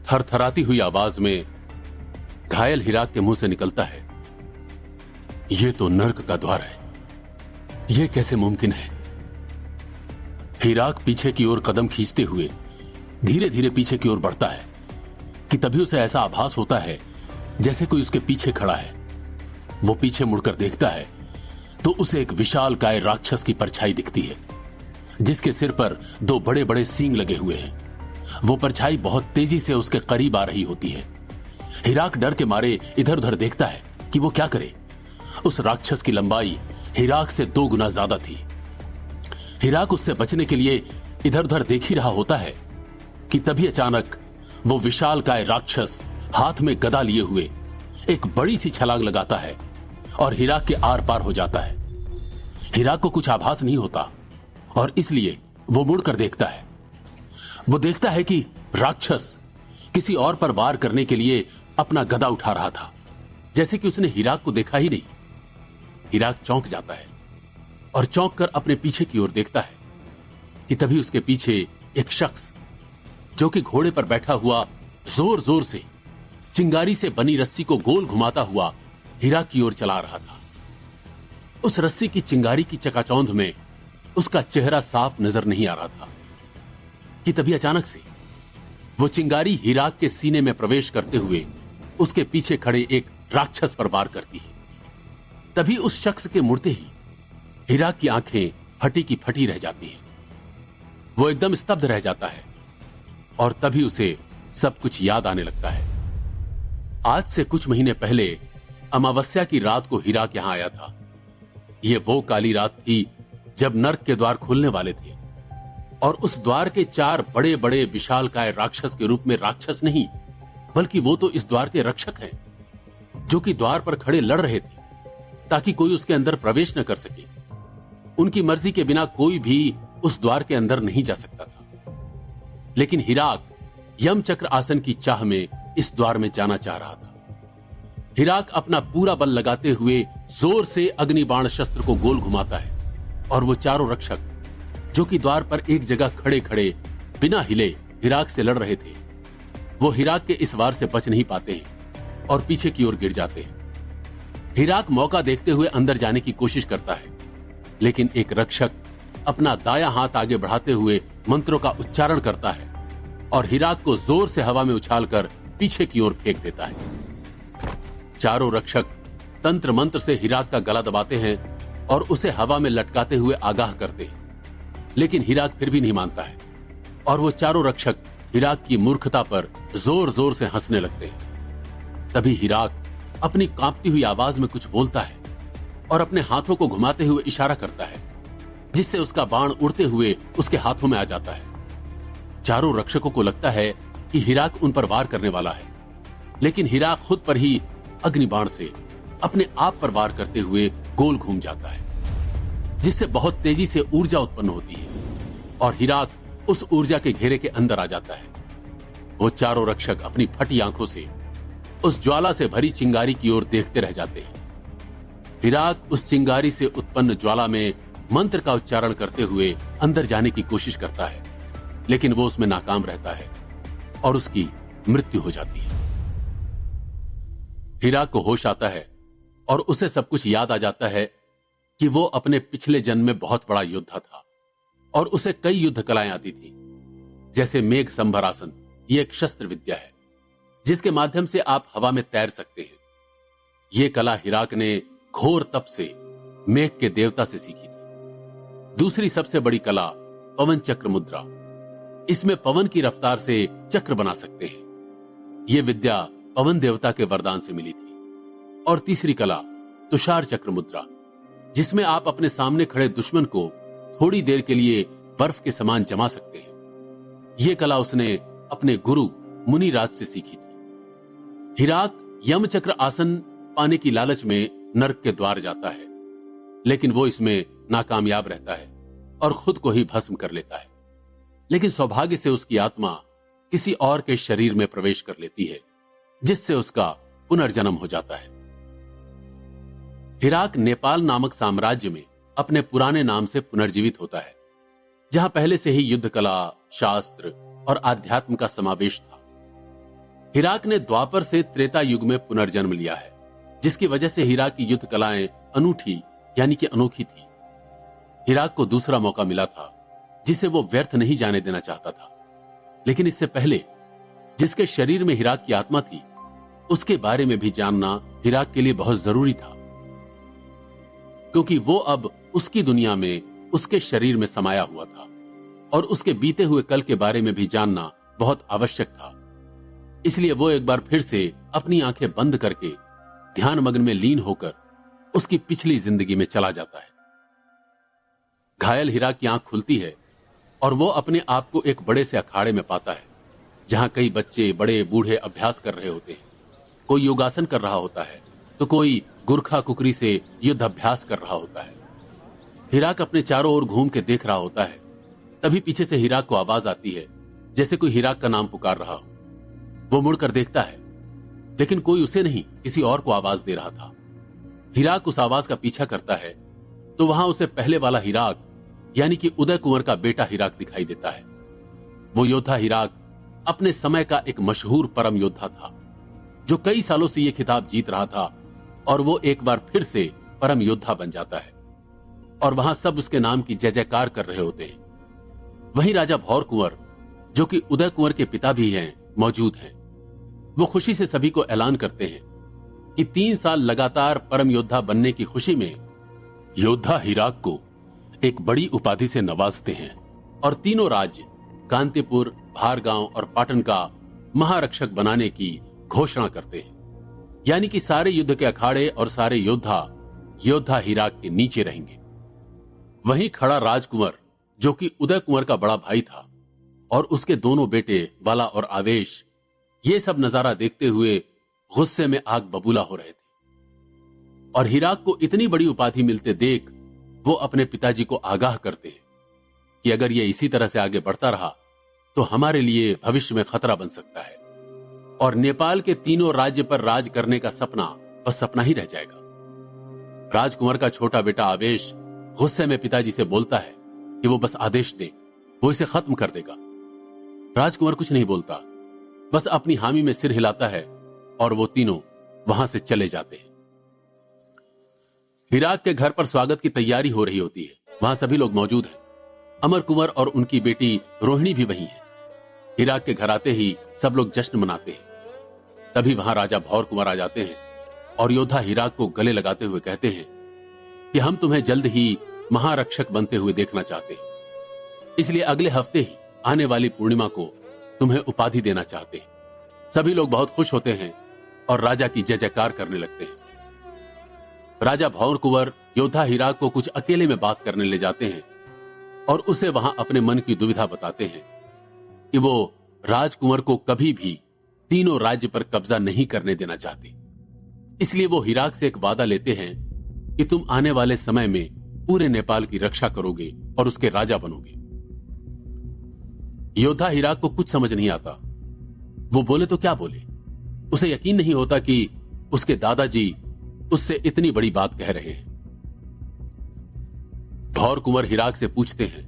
थरथराती हुई आवाज में घायल हिराक के मुंह से निकलता है, यह तो नर्क का द्वार है, यह कैसे मुमकिन है। हिराक पीछे की ओर कदम खींचते हुए धीरे धीरे पीछे की ओर बढ़ता है कि तभी उसे ऐसा आभास होता है जैसे कोई उसके पीछे खड़ा है। वो पीछे मुड़कर देखता है तो उसे एक विशालकाय राक्षस की परछाई दिखती है, जिसके सिर पर दो बड़े बड़े सींग लगे हुए हैं। वो परछाई बहुत तेजी से उसके करीब आ रही होती है। हिराक डर के मारे इधर उधर देखता है कि वो क्या करे। उस राक्षस की लंबाई हिराक से 2 गुना ज्यादा थी। हिराक उससे बचने के लिए इधर उधर देख ही रहा होता है कि तभी अचानक वो विशालकाय राक्षस हाथ में गदा लिए हुए एक बड़ी सी छलांग लगाता है और हिराक के आर पार हो जाता है। हिराक को कुछ आभास नहीं होता और इसलिए वो मुड़कर देखता है। वो देखता है कि राक्षस किसी और पर वार करने के लिए अपना गदा उठा रहा था, जैसे कि उसने हिराक को देखा ही नहीं। हिराक चौंक जाता है और चौंक कर अपने पीछे की ओर देखता है कि तभी उसके पीछे एक शख्स जो कि घोड़े पर बैठा हुआ जोर जोर से चिंगारी से बनी रस्सी को गोल घुमाता हुआ हिराक की ओर चला रहा था। उस रस्सी की चिंगारी की चकाचौंध में उसका चेहरा साफ नजर नहीं आ रहा था कि तभी अचानक से वो चिंगारी हिराक के सीने में प्रवेश करते हुए उसके पीछे खड़े एक राक्षस पर वार करती है। तभी उस शख्स के मुड़ते ही हिराक की आंखें फटी की फटी रह जाती हैं। वो एकदम स्तब्ध रह जाता है और तभी उसे सब कुछ याद आने लगता है। आज से कुछ महीने पहले अमावस्या की रात को हिराक यहां आया था। यह वो काली रात थी जब नर्क के द्वार खुलने वाले थे और उस द्वार के 4 बड़े बड़े विशालकाय राक्षस के रूप में राक्षस नहीं, बल्कि वो तो इस द्वार के रक्षक हैं, जो कि द्वार पर खड़े लड़ रहे थे ताकि कोई उसके अंदर प्रवेश न कर सके। उनकी मर्जी के बिना कोई भी उस द्वार के अंदर नहीं जा सकता था। लेकिन हिराक यम चक्र आसन की चाह में इस द्वार में जाना चाह रहा था। हिराक अपना पूरा बल लगाते हुए जोर से अग्निबाण शस्त्र को गोल घुमाता है और वो चारों रक्षक जो कि द्वार पर एक जगह खड़े खड़े बिना हिले हिराक से लड़ रहे थे, वो हिराक के इस वार से बच नहीं पाते हैं और पीछे की ओर गिर जाते हैं। हिराक मौका देखते हुए अंदर जाने की कोशिश करता है, लेकिन एक रक्षक अपना दायां हाथ आगे बढ़ाते हुए मंत्रों का उच्चारण करता है और हिराक को जोर से हवा में उछालकर पीछे की ओर फेंक देता है। चारों रक्षक तंत्र मंत्र से हिराक का गला दबाते हैं और उसे हवा में लटकाते हुए आगाह करते हैं, लेकिन हिराक फिर भी नहीं मानता है और वो चारों रक्षक हिराक की मूर्खता पर जोर जोर से हंसने लगते हैं। तभी हिराक अपनी कांपती हुई आवाज में कुछ बोलता है और अपने हाथों को घुमाते हुए इशारा करता है, जिससे उसका बाण उड़ते हुए उसके हाथों में आ जाता है। चारों रक्षकों को लगता है कि हिराक उन पर वार करने वाला है, लेकिन हिराक खुद पर ही अग्निबाण से अपने आप पर वार करते हुए गोल घूम जाता है, जिससे बहुत तेजी से ऊर्जा उत्पन्न होती है और हिराक उस ऊर्जा के घेरे के अंदर आ जाता है। वो चारों रक्षक अपनी फटी आंखों से उस ज्वाला से भरी चिंगारी की ओर देखते रह जाते हैं। हिराक उस चिंगारी से उत्पन्न ज्वाला में मंत्र का उच्चारण करते हुए अंदर जाने की कोशिश करता है, लेकिन वो उसमें नाकाम रहता है और उसकी मृत्यु हो जाती है। हिराक को होश आता है और उसे सब कुछ याद आ जाता है कि वो अपने पिछले जन्म में बहुत बड़ा योद्धा था और उसे कई युद्ध कलाएं आती थी, जैसे मेघ संभरासन। ये एक शस्त्र विद्या है जिसके माध्यम से आप हवा में तैर सकते हैं। ये कला हिराक ने घोर तप से मेघ के देवता से सीखी थी। दूसरी सबसे बड़ी कला पवन चक्र मुद्रा। इसमें पवन की रफ्तार से चक्र बना सकते हैं। यह विद्या पवन देवता के वरदान से मिली थी। और तीसरी कला तुषार चक्र मुद्रा, जिसमें आप अपने सामने खड़े दुश्मन को थोड़ी देर के लिए बर्फ के समान जमा सकते हैं। यह कला उसने अपने गुरु मुनिराज से सीखी थी। हिराक यम चक्र आसन पाने की लालच में नर्क के द्वार जाता है, लेकिन वो इसमें नाकामयाब रहता है और खुद को ही भस्म कर लेता है। लेकिन सौभाग्य से उसकी आत्मा किसी और के शरीर में प्रवेश कर लेती है, जिससे उसका पुनर्जन्म हो जाता है। हिराक नेपाल नामक साम्राज्य में अपने पुराने नाम से पुनर्जीवित होता है, जहां पहले से ही युद्ध कला, शास्त्र और आध्यात्म का समावेश था। हिराक ने द्वापर से त्रेता युग में पुनर्जन्म लिया है, जिसकी वजह से हिराक की युद्ध कलाएं अनूठी यानी कि अनोखी थी। हिराक को दूसरा मौका मिला था जिसे वो व्यर्थ नहीं जाने देना चाहता था, लेकिन इससे पहले जिसके शरीर में हिराक की आत्मा थी उसके बारे में भी जानना हिराक के लिए बहुत जरूरी था, क्योंकि वो अब उसकी दुनिया में उसके शरीर में समाया हुआ था और उसके बीते हुए कल के बारे में भी जानना बहुत आवश्यक था। इसलिए वो एक बार फिर से अपनी आंखें बंद करके ध्यान मग्न में लीन होकर उसकी पिछली जिंदगी में चला जाता है। घायल हिराक की आंख खुलती है और वो अपने आप को एक बड़े से अखाड़े में पाता है, जहां कई बच्चे बड़े बूढ़े अभ्यास कर रहे होते हैं। कोई योगासन कर रहा होता है तो कोई गुरखा कुकरी से युद्ध अभ्यास कर रहा होता है। हिराक अपने चारों ओर घूम के देख रहा होता है। तभी पीछे से हिराक को आवाज आती है, जैसे कोई हिराक का नाम पुकार रहा हो। वो मुड़कर देखता है, लेकिन कोई उसे नहीं, किसी और को आवाज दे रहा था। हिराक उस आवाज का पीछा करता है तो वहां उसे पहले वाला हिराक यानी कि उदय कुंवर का बेटा हिराक दिखाई देता है। वो योद्धा हिराक अपने समय का एक मशहूर परम योद्धा था, जो कई सालों से यह खिताब जीत रहा था, और वो एक बार फिर से परम योद्धा बन जाता है और वहां सब उसके नाम की जय जयकार कर रहे होते हैं। वहीं राजा भौर कुंवर, जो कि उदय कुंवर के पिता भी हैं, मौजूद हैं। वो खुशी से सभी को ऐलान करते हैं कि 3 साल लगातार परम योद्धा बनने की खुशी में योद्धा हिराक को एक बड़ी उपाधि से नवाजते हैं और तीनों राज्य कांतिपुर, भारगांव और पाटन का महारक्षक बनाने की घोषणा करते हैं। यानी कि सारे युद्ध के अखाड़े और सारे योद्धा हिराक के नीचे रहेंगे। वहीं खड़ा राजकुंवर, जो कि उदय कुंवर का बड़ा भाई था, और उसके दोनों बेटे बाला और आवेश, ये सब नजारा देखते हुए गुस्से में आग बबूला हो रहे थे। और हिराक को इतनी बड़ी उपाधि मिलते देख वो अपने पिताजी को आगाह करते हैं कि अगर ये इसी तरह से आगे बढ़ता रहा तो हमारे लिए भविष्य में खतरा बन सकता है और नेपाल के तीनों राज्य पर राज करने का सपना बस सपना ही रह जाएगा। राजकुंवर का छोटा बेटा आवेश गुस्से में पिताजी से बोलता है कि वो बस आदेश दे, वो इसे खत्म कर देगा। राजकुंवर कुछ नहीं बोलता, बस अपनी हामी में सिर हिलाता है और वो तीनों वहां से चले जाते हैं। हिराक के घर पर स्वागत की तैयारी हो रही होती है। वहां सभी लोग मौजूद हैं। अमर कुंवर और उनकी बेटी रोहिणी भी वहीं है। हिराक के घर आते ही सब लोग जश्न मनाते हैं। तभी वहां राजा भौर कुंवर आ जाते हैं और योद्धा हिराक को गले लगाते हुए कहते हैं कि हम तुम्हें जल्द ही महारक्षक बनते हुए देखना चाहते हैं, इसलिए अगले हफ्ते ही आने वाली पूर्णिमा को तुम्हें उपाधि देना चाहते हैं। सभी लोग बहुत खुश होते हैं और राजा की जय जयकार करने लगते हैं। राजा भौर कुंवर योद्धा हिराक को कुछ अकेले में बात करने ले जाते हैं और उसे वहां अपने मन की दुविधा बताते हैं कि वो राजकुंवर को कभी भी तीनों राज्य पर कब्जा नहीं करने देना चाहते। इसलिए वो हिराक से एक वादा लेते हैं कि तुम आने वाले समय में पूरे नेपाल की रक्षा करोगे और उसके राजा बनोगे। योद्धा हिराक को कुछ समझ नहीं आता। वो बोले तो क्या बोले, उसे यकीन नहीं होता कि उसके दादाजी उससे इतनी बड़ी बात कह रहे हैं। भौर कुंवर हिराक से पूछते हैं,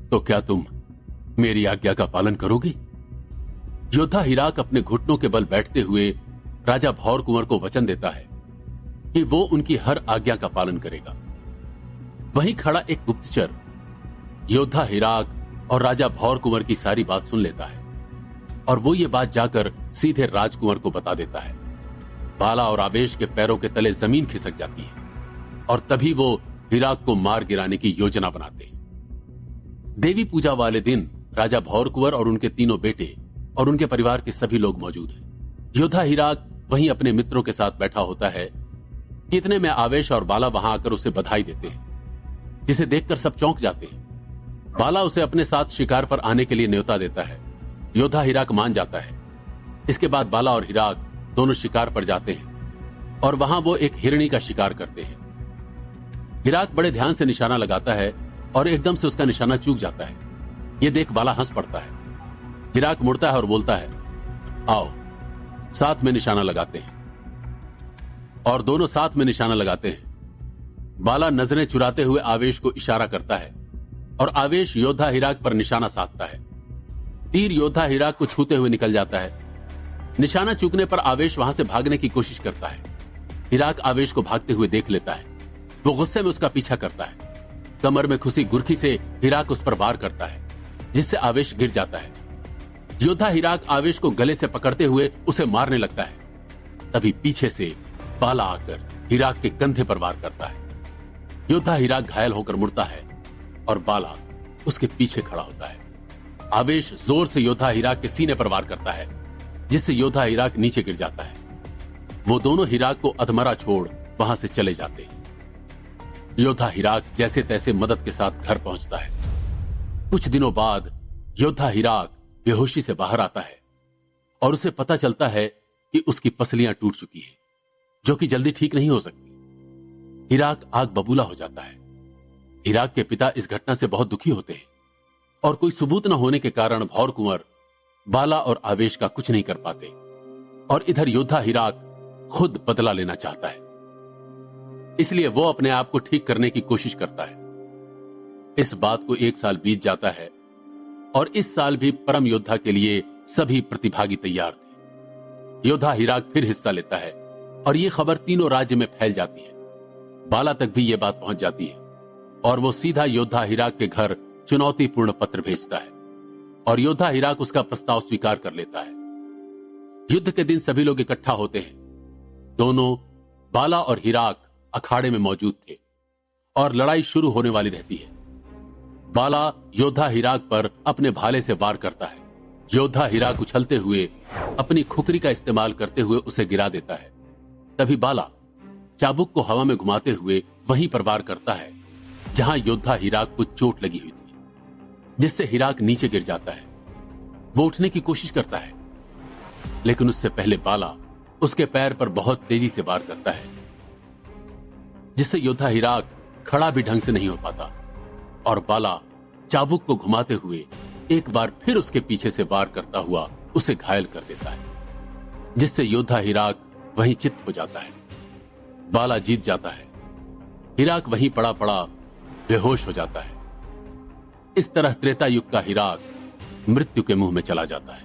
तो क्या तुम मेरी आज्ञा का पालन करोगे? योद्धा हिराक अपने घुटनों के बल बैठते हुए राजा भौर कुंवर को वचन देता है कि वो उनकी हर आज्ञा का पालन करेगा। वहीं खड़ा एक गुप्तचर योद्धा हिराक और राजा भौर कुंवर की सारी बात सुन लेता है और वो ये बात जाकर सीधे राजकुंवर को बता देता है। बाला और आवेश के पैरों के तले जमीन खिसक जाती है और तभी वो हिराक को मार गिराने की योजना बनाते हैं। देवी पूजा वाले दिन राजा भौर कुंवर और उनके तीनों बेटे और उनके परिवार के सभी लोग मौजूद हैं। योद्धा हिराक वहीं अपने मित्रों के साथ बैठा होता है कि इतने में आवेश और बाला वहां आकर उसे बधाई देते हैं, जिसे देखकर सब चौंक जाते हैं। बाला उसे अपने साथ शिकार पर आने के लिए न्योता देता है। योद्धा हिराक मान जाता है। इसके बाद बाला और हिराक दोनों शिकार पर जाते हैं और वहां वो एक हिरणी का शिकार करते हैं। हिराक बड़े ध्यान से निशाना लगाता है और एकदम से उसका निशाना चूक जाता है। यह देख बाला हंस पड़ता है। हिराक मुड़ता है और बोलता है, आओ साथ में निशाना लगाते हैं। और दोनों साथ में निशाना लगाते हैं। बाला नजरें चुराते हुए आवेश को इशारा करता है और आवेश योद्धा हिराक पर निशाना साधता है। तीर योद्धा हिराक को छूते हुए निकल जाता है। निशाना चूकने पर आवेश वहां से भागने की कोशिश करता है। हिराक आवेश को भागते हुए देख लेता है। वो गुस्से में उसका पीछा करता है। कमर में खुसी गुरखी से हिराक उस पर वार करता है, जिससे आवेश गिर जाता है। योद्धा हिराक आवेश को गले से पकड़ते हुए उसे मारने लगता है। तभी पीछे से बाला आकर हिराक के कंधे पर वार करता है। योद्धा हिराक घायल होकर मुड़ता है और बाला उसके पीछे खड़ा होता है। आवेश जोर से योद्धा हिराक के सीने पर वार करता है, जिससे योद्धा हिराक नीचे गिर जाता है। वो दोनों हिराक को अधमरा छोड़ वहां से चले जाते हैं। योद्धा हिराक जैसे तैसे मदद के साथ घर पहुंचता है। कुछ दिनों बाद योद्धा हिराक बेहोशी से बाहर आता है और उसे पता चलता है कि उसकी पसलियां टूट चुकी है, जो कि जल्दी ठीक नहीं हो सकती। हिराक आग बबूला हो जाता है। हिराक के पिता इस घटना से बहुत दुखी होते हैं और कोई सबूत न होने के कारण भौर कुंवर बाला और आवेश का कुछ नहीं कर पाते। और इधर योद्धा हिराक खुद बदला लेना चाहता है, इसलिए वो अपने आप को ठीक करने की कोशिश करता है। इस बात को 1 साल बीत जाता है और इस साल भी परम योद्धा के लिए सभी प्रतिभागी तैयार थे। योद्धा हिराक फिर हिस्सा लेता है और यह खबर तीनों राज्य में फैल जाती है। बाला तक भी यह बात पहुंच जाती है और वो सीधा योद्धा हिराक के घर चुनौतीपूर्ण पत्र भेजता है और योद्धा हिराक उसका प्रस्ताव स्वीकार कर लेता है। युद्ध के दिन सभी लोग इकट्ठा होते हैं। दोनों बाला और हिराक अखाड़े में मौजूद थे और लड़ाई शुरू होने वाली रहती है। बाला योद्धा हिराक पर अपने भाले से वार करता है। योद्धा हिराक उछलते हुए अपनी खुकरी का इस्तेमाल करते हुए उसे गिरा देता है। तभी बाला चाबुक को हवा में घुमाते हुए वहीं पर वार करता है जहां योद्धा हिराक को चोट लगी हुई थी, जिससे हिराक नीचे गिर जाता है। वो उठने की कोशिश करता है, लेकिन उससे पहले बाला उसके पैर पर बहुत तेजी से वार करता है, जिससे योद्धा हिराक खड़ा भी ढंग से नहीं हो पाता और बाला चाबुक को घुमाते हुए एक बार फिर उसके पीछे से वार करता हुआ उसे घायल कर देता है, जिससे योद्धा हिराक वहीं चित्त हो जाता है। बाला जीत जाता है। हिराक वहीं पड़ा पड़ा बेहोश हो जाता है। इस तरह त्रेता युग का हिराक मृत्यु के मुंह में चला जाता है।